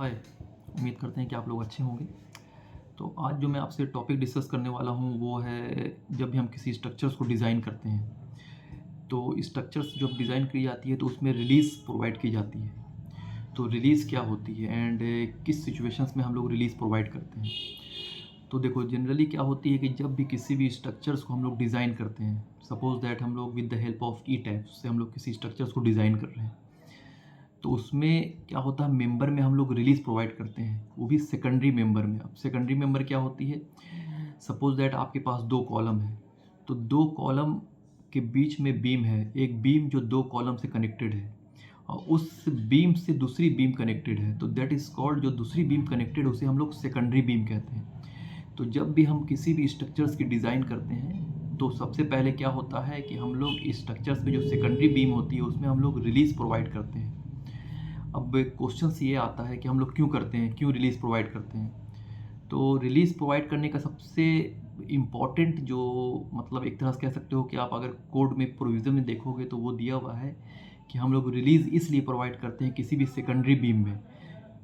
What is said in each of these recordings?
हाय। उम्मीद करते हैं कि आप लोग अच्छे होंगे। तो आज जो मैं आपसे टॉपिक डिस्कस करने वाला हूँ वो है, जब भी हम किसी स्ट्रक्चर्स को डिज़ाइन करते हैं तो स्ट्रक्चर्स जब डिज़ाइन की जाती है तो उसमें रिलीज़ प्रोवाइड की जाती है। तो रिलीज़ क्या होती है एंड किस सिचुएशंस में हम लोग रिलीज़ प्रोवाइड करते हैं। तो देखो, जनरली क्या होती है कि जब भी किसी भी स्ट्रक्चर्स को हम लोग डिज़ाइन करते हैं, सपोज़ दैट हम लोग with the help of E tabs से हम लोग किसी स्ट्रक्चर्स को डिज़ाइन कर रहे हैं, तो उसमें क्या होता है, मेंबर में हम लोग रिलीज़ प्रोवाइड करते हैं, वो भी सेकेंडरी मेंबर में। अब सेकेंडरी मेंबर क्या होती है, सपोज़ दैट आपके पास 2 कॉलम है, तो 2 कॉलम के बीच में बीम है, एक बीम जो 2 कॉलम से कनेक्टेड है और उस बीम से दूसरी बीम कनेक्टेड है, तो दैट इज़ कॉल्ड, जो दूसरी बीम कनेक्टेड उसे हम लोग सेकेंडरी बीम कहते हैं। तो जब भी हम किसी भी स्ट्रक्चर्स की डिज़ाइन करते हैं तो सबसे पहले क्या होता है कि हम लोग स्ट्रक्चर्स में जो सेकेंडरी बीम होती है उसमें हम लोग रिलीज़ प्रोवाइड करते हैं। अब क्वेश्चंस ये आता है कि हम लोग क्यों करते हैं, क्यों रिलीज़ प्रोवाइड करते हैं। तो रिलीज़ प्रोवाइड करने का सबसे इम्पॉर्टेंट जो, मतलब एक तरह से कह सकते हो कि आप अगर कोड में प्रोविज़न में देखोगे तो वो दिया हुआ है कि हम लोग रिलीज़ इसलिए प्रोवाइड करते हैं किसी भी सेकेंडरी बीम में,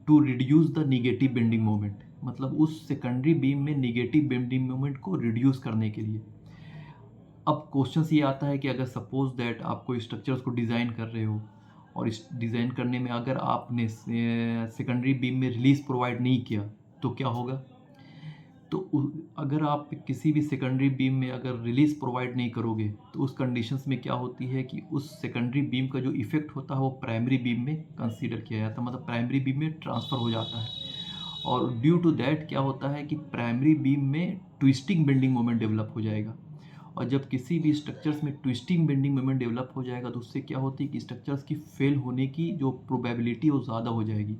to reduce the negative bending moment. मतलब उस सेकेंडरी बीम में नेगेटिव बेंडिंग मोमेंट को रिड्यूस करने के लिए। अब क्वेश्चन ये आता है कि अगर सपोज दैट आप कोई स्ट्रक्चर्स को डिज़ाइन कर रहे हो और इस डिज़ाइन करने में अगर आपने सेकेंडरी बीम में रिलीज़ प्रोवाइड नहीं किया तो क्या होगा। तो अगर आप किसी भी सेकेंडरी बीम में अगर रिलीज़ प्रोवाइड नहीं करोगे तो उस कंडीशंस में क्या होती है कि उस सेकेंडरी बीम का जो इफ़ेक्ट होता है वो प्राइमरी बीम में कंसीडर किया जाता है, मतलब प्राइमरी बीम में ट्रांसफ़र हो जाता है। और ड्यू टू दैट क्या होता है कि प्राइमरी बीम में ट्विस्टिंग बेंडिंग मोमेंट डेवलप हो जाएगा। और जब किसी भी स्ट्रक्चर्स में ट्विस्टिंग बेंडिंग मोमेंट डेवलप हो जाएगा तो उससे क्या होती है कि स्ट्रक्चर्स की फेल होने की जो प्रोबेबिलिटी है वो ज़्यादा हो जाएगी।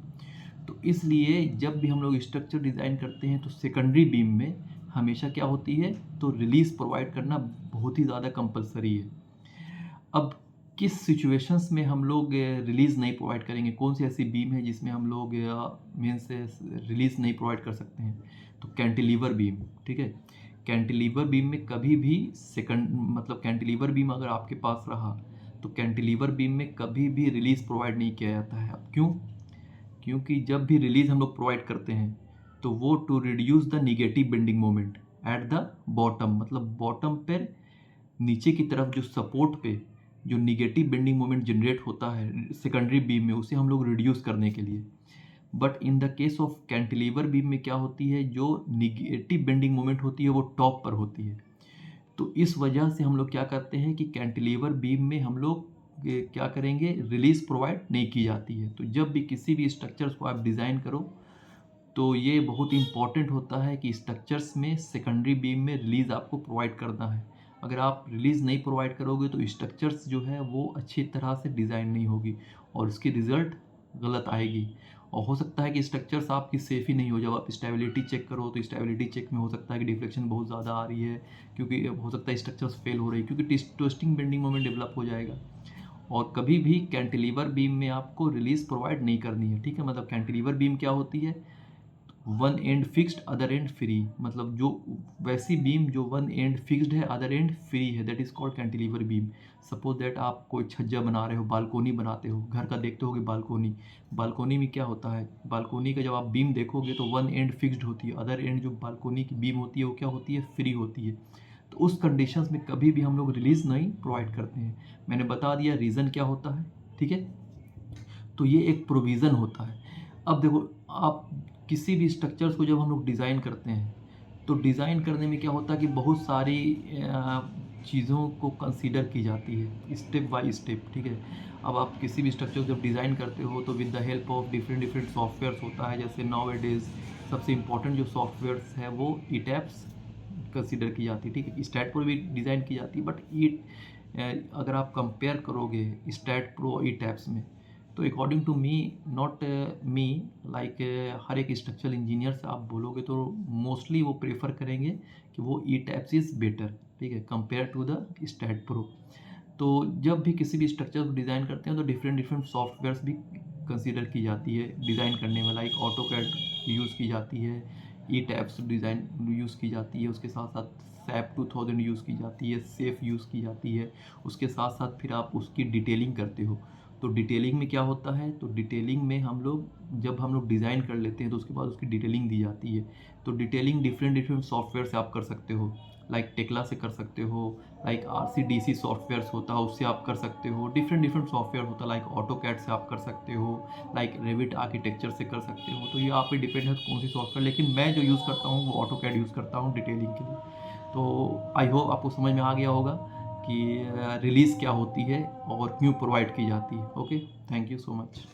तो इसलिए जब भी हम लोग स्ट्रक्चर डिज़ाइन करते हैं तो सेकेंडरी बीम में हमेशा क्या होती है, तो रिलीज़ प्रोवाइड करना बहुत ही ज़्यादा कंपलसरी है। अब किस सिचुएशंस में हम लोग रिलीज़ नहीं प्रोवाइड करेंगे, कौन सी ऐसी बीम है जिसमें हम लोग मीन्स रिलीज़ नहीं प्रोवाइड कर सकते हैं। तो कैंटिलीवर बीम, ठीक है। कैंटिलीवर बीम में कभी भी मतलब कैंटिलीवर बीम अगर आपके पास रहा तो कैंटिलीवर बीम में कभी भी रिलीज़ प्रोवाइड नहीं किया जाता है। अब क्यों? क्योंकि जब भी रिलीज़ हम लोग प्रोवाइड करते हैं तो वो to reduce the negative bending moment at the bottom, मतलब बॉटम पर नीचे की तरफ जो सपोर्ट पे जो निगेटिव बेंडिंग मोमेंट जनरेट होता है सेकेंडरी बीम में, उसे हम लोग रिड्यूस करने के लिए। But in the case of cantilever beam में क्या होती है, जो निगेटिव बेंडिंग मोमेंट होती है वो टॉप पर होती है। तो इस वजह से हम लोग क्या करते हैं कि कैंटिलीवर बीम में हम लोग क्या करेंगे, रिलीज़ प्रोवाइड नहीं की जाती है। तो जब भी किसी भी स्ट्रक्चर्स को आप डिज़ाइन करो तो ये बहुत इंपॉर्टेंट होता है कि स्ट्रक्चर्स में सेकेंडरी बीम में रिलीज़ आपको प्रोवाइड करना है। अगर आप रिलीज़ नहीं प्रोवाइड करोगे तो स्ट्रक्चर्स जो है वो अच्छी तरह से डिज़ाइन नहीं होगी और उसकी रिज़ल्ट गलत आएगी। और हो सकता है कि स्ट्रक्चर्स आपकी सेफ़ ही नहीं हो। जब आप स्टेबिलिटी चेक करो तो स्टेबिलिटी चेक में हो सकता है कि डिफ्लेक्शन बहुत ज़्यादा आ रही है, क्योंकि हो सकता है स्ट्रक्चर्स फेल हो रही है, क्योंकि ट्विस्टिंग बेंडिंग मोमेंट डेवलप हो जाएगा। और कभी भी कैंटिलीवर बीम में आपको रिलीज़ प्रोवाइड नहीं करनी है, ठीक है। मतलब कैंटिलीवर बीम क्या होती है, one and fixed other and free, मतलब जो वैसी बीम जो वन एंड फिक्स्ड है अदर एंड फ्री है, that is called cantilever beam. Suppose that आप कोई छज्जा बना रहे हो, बालकोनी बनाते हो, घर का देखते होगे बालकोनी। बालकोनी में क्या होता है, बालकोनी का जब आप बीम देखोगे तो वन एंड फिक्स्ड होती है, अदर एंड जो बालकोनी की बीम होती है वो क्या होती है, फ्री होती है। तो उस कंडीशंस में कभी भी हम लोग रिलीज़ नहीं प्रोवाइड करते हैं। मैंने बता दिया रीज़न क्या होता है, ठीक है। तो ये एक प्रोविज़न होता है। अब देखो, आप किसी भी स्ट्रक्चर्स को जब हम लोग डिज़ाइन करते हैं तो डिज़ाइन करने में क्या होता है कि बहुत सारी चीज़ों को कंसीडर की जाती है स्टेप बाय स्टेप, ठीक है। अब आप किसी भी स्ट्रक्चर को जब डिज़ाइन करते हो तो with the help of different different softwares होता है, जैसे नाउ ए डेज़ सबसे इम्पोर्टेंट जो सॉफ्टवेयर्स है वो ईटैप्स कंसीडर की जाती है, ठीक है। स्टैट प्रो भी डिज़ाइन की जाती है, बट अगर आप कंपेयर करोगे स्टैट प्रो ई टैप्स में, तो according to me, not me, like हर एक स्ट्रक्चरल इंजीनियर से आप बोलोगे तो मोस्टली वो प्रेफर करेंगे कि वो ई टैप्स इज़ बेटर, ठीक है, compare to the STAAD Pro. तो जब भी किसी भी स्ट्रक्चर को डिज़ाइन करते हैं तो डिफरेंट डिफरेंट सॉफ्टवेयर्स भी कंसीडर की जाती है डिज़ाइन करने में, लाइक ऑटो कैड यूज़ की जाती है, ई टैप्स डिज़ाइन यूज़ की जाती है, उसके साथ साथ सैप 2000 यूज़ की जाती है, सेफ यूज़ की जाती है, उसके साथ साथ फिर आप उसकी डिटेलिंग करते हो। तो डिटेलिंग में क्या होता है, तो डिटेलिंग में जब हम लोग डिज़ाइन कर लेते हैं तो उसके बाद उसकी डिटेलिंग दी जाती है। तो डिटेलिंग डिफरेंट डिफरेंट सॉफ्टवेयर से आप कर सकते हो, लाइक टेक्ला से कर सकते हो, लाइक RCDC सॉफ्टवेयर्स होता है उससे आप कर सकते हो, डिफरेंट डिफरेंट सॉफ्टवेयर होता है, लाइक ऑटोकैड से आप कर सकते हो, लाइक रेविट आर्किटेक्चर से कर सकते हो। तो ये आप पे डिपेंड है कौन सी सॉफ्टवेयर, लेकिन मैं जो यूज़ करता हूँ वो ऑटोकैड यूज़ करता हूँ डिटेलिंग के लिए। तो आई होप आपको समझ में आ गया होगा कि रिलीज़ क्या होती है और क्यों प्रोवाइड की जाती है। Okay, thank you so much.